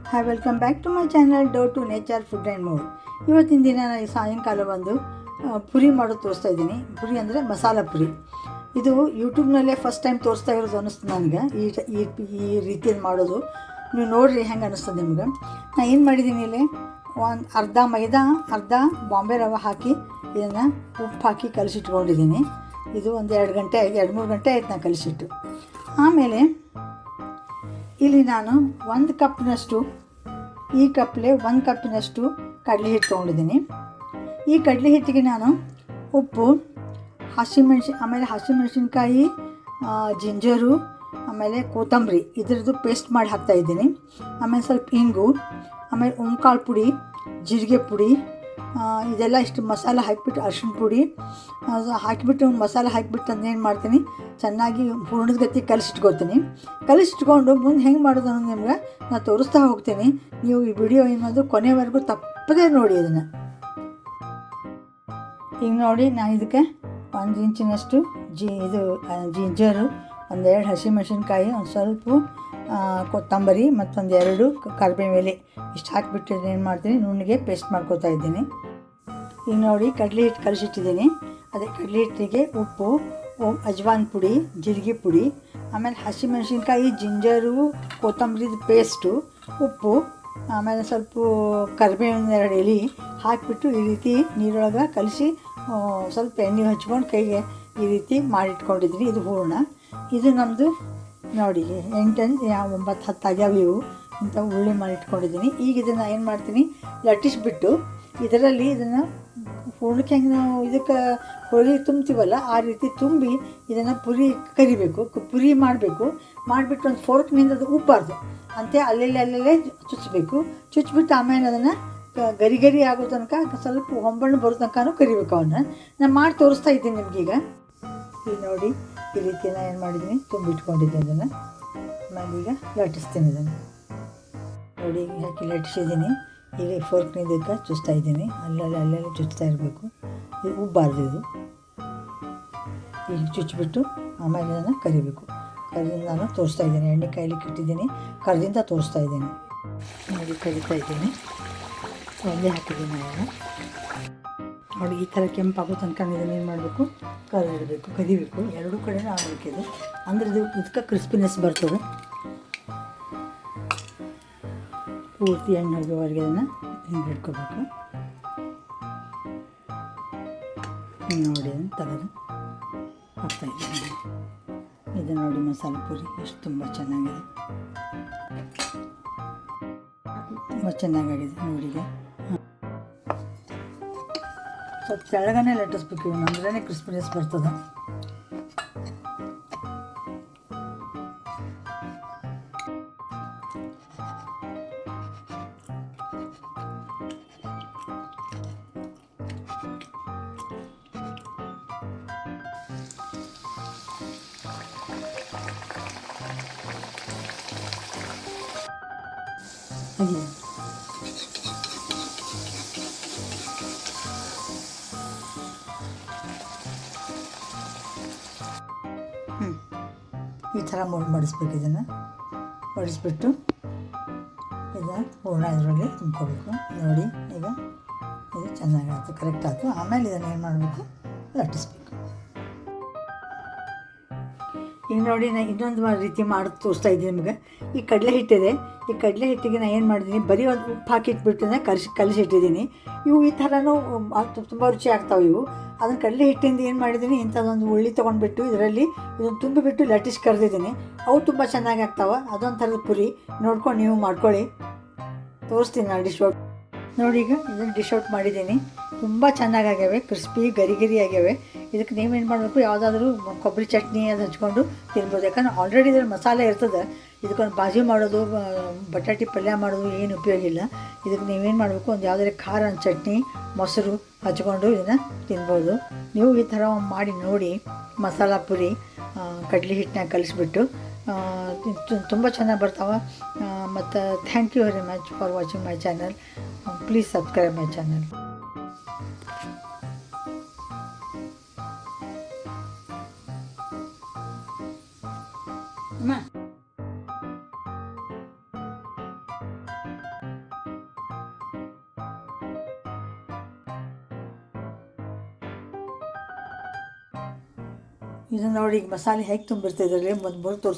Hi, welcome back to my channel do to nature food and mood. ಇವತ್ತಿನ ದಿನ ನಾನು ಸಾಯಂಕಾಲ ಬಂದು ಪುರಿ ಮಾಡೋದು ತೋರಿಸ್ತಾ ಇದ್ದೀನಿ. ಪುರಿ ಅಂದರೆ ಮಸಾಲ ಪುರಿ. ಇದು ಯೂಟ್ಯೂಬ್ನಲ್ಲೇ ಫಸ್ಟ್ ಟೈಮ್ ತೋರಿಸ್ತಾ ಇರೋದು ಅನ್ನಿಸ್ತು ನನಗೆ. ಈ ರೀತಿಯಲ್ಲಿ ಮಾಡೋದು ನೀವು ನೋಡಿರಿ ಹೆಂಗೆ ಅನ್ನಿಸ್ತದೆ ನಿಮ್ಗೆ. ನಾನು ಏನು ಮಾಡಿದ್ದೀನಿ ಇಲ್ಲಿ, ಒಂದು ಅರ್ಧ ಮೈದಾ ಅರ್ಧ ಬಾಂಬೆ ರವೆ ಹಾಕಿ ಇದನ್ನು ಉಪ್ಪು ಹಾಕಿ ಕಲಸಿಟ್ಕೊಂಡಿದ್ದೀನಿ. ಇದು ಒಂದು 2-3 ಗಂಟೆ ಆಯ್ತು ನಾನು ಕಲಿಸಿಟ್ಟು. ಆಮೇಲೆ ಇಲ್ಲಿ ನಾನು 1 ಕಪ್ನಷ್ಟು, ಈ ಕಪ್ಲೆ 1 ಕಪ್ಪಿನಷ್ಟು ಕಡಲೆ ಹಿಟ್ಟು ತೊಗೊಂಡಿದ್ದೀನಿ. ಈ ಕಡಲೆ ಹಿಟ್ಟಿಗೆ ನಾನು ಉಪ್ಪು, ಆಮೇಲೆ ಹಸಿಮೆಣಸಿನ್ಕಾಯಿ, ಜಿಂಜರು, ಆಮೇಲೆ ಕೊತ್ತಂಬರಿ ಇದರದ್ದು ಪೇಸ್ಟ್ ಮಾಡಿ ಹಾಕ್ತಾಯಿದ್ದೀನಿ. ಆಮೇಲೆ ಸ್ವಲ್ಪ ಇಂಗು, ಆಮೇಲೆ ಕಾಳು ಪುಡಿ, ಜೀರಿಗೆ ಪುಡಿ, ಇದೆಲ್ಲ ಇಷ್ಟು ಮಸಾಲೆ ಹಾಕಿಬಿಟ್ಟು, ಅರಿಶಿಣ ಪುಡಿ ಹಾಕಿಬಿಟ್ಟು ಮಸಾಲೆ ಹಾಕಿಬಿಟ್ಟು ಏನು ಮಾಡ್ತೀನಿ, ಚೆನ್ನಾಗಿ ಹೂರ್ಣದ ಗತಿ ಕಲಿಸಿಟ್ಕೊಂಡು ಮುಂದೆ ಹೆಂಗೆ ಮಾಡೋದು ಅನ್ನೋದು ನಿಮ್ಗೆ ನಾನು ತೋರಿಸ್ತಾ ಹೋಗ್ತೀನಿ. ನೀವು ಈ ವಿಡಿಯೋ ಏನಾದರೂ ಕೊನೆವರೆಗೂ ತಪ್ಪದೇ ನೋಡಿ ಅದನ್ನು. ಈಗ ನೋಡಿ, ನಾನು ಇದಕ್ಕೆ 1 ಇಂಚಿನಷ್ಟು ಜಿಂಜರು, 2 ಹಸಿಮೆಣಸಿನ್ಕಾಯಿ, ಒಂದು ಸ್ವಲ್ಪ ಕೊತ್ತಂಬರಿ ಮತ್ತು 2 ಕರಿಬೇವು ಎಲೆ ಇಷ್ಟು ಹಾಕಿಬಿಟ್ಟು ಏನು ಮಾಡ್ತೀನಿ, ನುಣ್ಣಗೆ ಪೇಸ್ಟ್ ಮಾಡ್ಕೊತಾ ಇದ್ದೀನಿ. ಈಗ ನೋಡಿ, ಕಡಲೆ ಹಿಟ್ಟು ಕಲಿಸಿಟ್ಟಿದ್ದೀನಿ. ಅದೇ ಕಡಲೆ ಹಿಟ್ಟಿಗೆ ಉಪ್ಪು, ಅಜ್ವಾನ್ ಪುಡಿ, ಜೀರಿಗೆ ಪುಡಿ, ಆಮೇಲೆ ಹಸಿಮೆಣಸಿನ್ಕಾಯಿ, ಜಿಂಜರು, ಕೊತ್ತಂಬರಿದು ಪೇಸ್ಟು, ಉಪ್ಪು, ಆಮೇಲೆ ಸ್ವಲ್ಪ ಕರಿಬೇವಿನ 2 ಎಲೆ ಹಾಕಿಬಿಟ್ಟು ಈ ರೀತಿ ನೀರೊಳಗೆ ಕಲಿಸಿ ಸ್ವಲ್ಪ ಎಣ್ಣೆ ಹಚ್ಕೊಂಡು ಕೈಗೆ ಈ ರೀತಿ ಮಾಡಿಟ್ಕೊಂಡಿದ್ದೀನಿ. ಇದು ಹೂರಣ. ಇದು ನಮ್ಮದು ನೋಡಿ 8-9-10 ಆಗ್ಯಾವ ಇವು. ಇಂಥ ಉಳ್ಳಿ ಮಾಡಿಟ್ಕೊಂಡಿದ್ದೀನಿ. ಈಗ ಇದನ್ನು ಏನು ಮಾಡ್ತೀನಿ, ಲಟ್ಟಿಸ್ಬಿಟ್ಟು ಇದರಲ್ಲಿ ಇದನ್ನು ಹೂರ್ಣಕ್ಕೆ ಹೆಂಗೆ ನಾವು ಇದಕ್ಕೆ ಹೋಳಿಗೆ ತುಂಬ್ತೀವಲ್ಲ ಆ ರೀತಿ ತುಂಬಿ ಇದನ್ನು ಪುರಿ ಮಾಡಬೇಕು. ಮಾಡಿಬಿಟ್ಟು ಒಂದು ಫೋರ್ಕ್ನಿಂದ ಅದು ಉಬ್ಬಾರ್ದು ಅಂತೆ ಅಲ್ಲೇ ಚುಚ್ಚಿಬಿಟ್ಟು ಆಮೇಲೆ ಅದನ್ನು ಗರಿ ಆಗೋ ತನಕ, ಸ್ವಲ್ಪ ಹೊಂಬಣ್ಣು ಬರೋ ತನಕನೂ ಕರಿಬೇಕು. ಅವನ್ನ ನಾನು ಮಾಡಿ ತೋರಿಸ್ತಾ ಇದ್ದೀನಿ ನಿಮಗೀಗ. ಈಗ ನೋಡಿ, ಈ ರೀತಿ ನಾನು ಏನು ಮಾಡಿದ್ದೀನಿ, ತುಂಬಿಟ್ಕೊಂಡಿದ್ದೀನಿ. ಇದನ್ನು ಆಮೇಲೆ ಈಗ ಲಟ್ಟಿಸ್ತೀನಿ. ಇದನ್ನು ನೋಡಿ, ಈಗ ಹಾಕಿ ಲಟ್ಟಿಸಿದ್ದೀನಿ. ಈಗ ಫೋರ್ಕ್ನಿಂದಕ್ಕೆ ಚುಚ್ತಾ ಇದ್ದೀನಿ. ಅಲ್ಲೆಲ್ಲ ಚುಚ್ತಾ ಇರಬೇಕು. ಇದು ಉಬ್ಬಾರ್ದು. ಇದು ಈಗ ಚುಚ್ಚಿಬಿಟ್ಟು ಆಮೇಲೆ ಇದನ್ನು ಕರಿಬೇಕು. ಕರಿದಿಂದ ನಾನು ತೋರಿಸ್ತಾ ಇದ್ದೀನಿ. ಎಣ್ಣೆ ಕಾಯ್ಲಿಕ್ಕೆ ಇಟ್ಟಿದ್ದೀನಿ, ಕರಿದಿಂದ ತೋರಿಸ್ತಾ ಇದ್ದೀನಿ. ನೋಡಿ, ಕರಿತಾ ಇದ್ದೀನಿ. ಒಂದೇ ಹಾಕಿದ್ದೀನಿ ನಾನು. ನೋಡಿ, ಈ ಥರ ಕೆಂಪಾಗೋ ತನಕ ಇದನ್ನು ಏನು ಮಾಡಬೇಕು, ಕರಿಬೇಕು. ಎರಡೂ ಕಡೆನೂ ಆಗಬೇಕಿದು. ಅಂದರೆ ಇದಕ್ಕೆ ಕ್ರಿಸ್ಪಿನೆಸ್ ಬರ್ತದೆ. ಪೂರ್ತಿ ಎಣ್ಣೆ ಹೋಗೋವರೆಗೆ ಅದನ್ನು ಹಿಂಗೆ ಹಿಡ್ಕೋಬೇಕು. ನೋಡಿ, ಅದನ್ನು ತೆಗೆದು ಹಾಕ್ತಾಯಿದ್ದೀನಿ. ಇದು ನೋಡಿ, ಮಸಾಲೆ ಪುರಿ ಎಷ್ಟು ತುಂಬ ಚೆನ್ನಾಗಿದೆ. ತುಂಬ ಚೆನ್ನಾಗಾಗಿದೆ ನೋಡಿ. ಸ್ವಲ್ಪ ಕೆಳಗನೆ ಲಟ್ಟಿಸ್ಬೇಕು. ಇವನು ಅಂದ್ರೇ ಕ್ರಿಸ್ಪಿನೆಸ್ ಬರ್ತದೆ. ಹಾಗೆ ಈ ಥರ ಮಡಿಸ್ಬೇಕು. ಇದನ್ನು ಮಡಿಸ್ಬಿಟ್ಟು ಇದನ್ನು ಹೂರ್ಣ ಇದರಲ್ಲಿ ತುಂಬ್ಕೋಬೇಕು. ನೋಡಿ, ಈಗ ಇದು ಚೆನ್ನಾಗಾಯ್ತು, ಕರೆಕ್ಟ್ ಆಯಿತು. ಆಮೇಲೆ ಇದನ್ನು ಏನು ಮಾಡಬೇಕು, ಲಟ್ಟಿಸ್ಬೇಕು. ಈಗ ನೋಡಿ, ನಾನು ಇನ್ನೊಂದು ರೀತಿ ಮಾಡಿ ತೋರಿಸ್ತಾ ಇದ್ದೀನಿ ನಿಮಗೆ. ಈ ಕಡಲೆ ಹಿಟ್ಟಿದೆ. ಈ ಕಡಲೆ ಹಿಟ್ಟಿಗೆ ನಾನು ಏನು ಮಾಡಿದ್ದೀನಿ, ಬರೀ ಒಂದು ಉಪ್ಪು ಹಾಕಿಟ್ಬಿಟ್ಟು ಕಲಿಸಿಟ್ಟಿದ್ದೀನಿ. ಇವು ಈ ಥರನೂ ತುಂಬ ರುಚಿ ಆಗ್ತಾವೆ ಇವು. ಅದನ್ನು ಕಡಲೆ ಹಿಟ್ಟಿಂದ ಏನು ಮಾಡಿದ್ದೀನಿ, ಇಂಥದ್ದೊಂದು ಉಳ್ಳಿ ತೊಗೊಂಡ್ಬಿಟ್ಟು ಇದರಲ್ಲಿ ಇದನ್ನು ತುಂಬಿಬಿಟ್ಟು ಲಟ್ಟಿಸಿ ಕರೆದಿದ್ದೀನಿ. ಅವು ತುಂಬ ಚೆನ್ನಾಗಿ ಆಗ್ತಾವೆ. ಅದೊಂದು ಥರದ ಪುರಿ. ನೋಡ್ಕೊಂಡು ನೀವು ಮಾಡ್ಕೊಳ್ಳಿ. ತೋರಿಸ್ತೀನಿ ನಾನು ಡಿಶ್ ಔಟ್. ನೋಡಿ, ಈಗ ಇದನ್ನು ಡಿಶ್ ಔಟ್ ಮಾಡಿದ್ದೀನಿ. ತುಂಬ ಚೆನ್ನಾಗಾಗ್ಯಾವೆ, ಕ್ರಿಸ್ಪಿ ಗರಿ ಆಗ್ಯಾವೆ. ಇದಕ್ಕೆ ನೀವೇನು ಮಾಡಬೇಕು, ಯಾವುದಾದ್ರೂ ಕೊಬ್ಬರಿ ಚಟ್ನಿ ಅದು ಹಚ್ಕೊಂಡು ತಿನ್ಬೋದು. ಯಾಕಂದ್ರೆ ಆಲ್ರೆಡಿ ಇದ್ರಲ್ಲಿ ಮಸಾಲೆ ಇರ್ತದೆ. ಇದಕ್ಕೊಂದು ಬಾಜಿ ಮಾಡೋದು, ಬಟಾಟೆ ಪಲ್ಯ ಮಾಡೋದು ಏನು ಉಪಯೋಗ ಇಲ್ಲ. ಇದಕ್ಕೆ ನೀವೇನು ಮಾಡಬೇಕು, ಒಂದು ಯಾವುದಾದ್ರೂ ಖಾರ ಚಟ್ನಿ, ಮೊಸರು ಹಚ್ಕೊಂಡು ಇದನ್ನು ತಿನ್ಬೋದು. ನೀವು ಈ ಥರ ಮಾಡಿ ನೋಡಿ. ಮಸಾಲ ಪುರಿ ಕಡಲೆ ಹಿಟ್ಟನ್ನ ಕಲಿಸ್ಬಿಟ್ಟು ತುಂಬ ಚೆನ್ನಾಗಿ ಬರ್ತಾವೆ. ಮತ್ತು thank you very much for watching my channel. Please subscribe my channel. ಅಮ್ಮ ಇದನ್ನು ನೋಡಿ ಈಗ ಮಸಾಲೆ ಹೇಗೆ ತುಂಬಿರ್ತದೆ ಇದರಲ್ಲಿ ಒಂದು ತೋರಿಸ್ತೀನಿ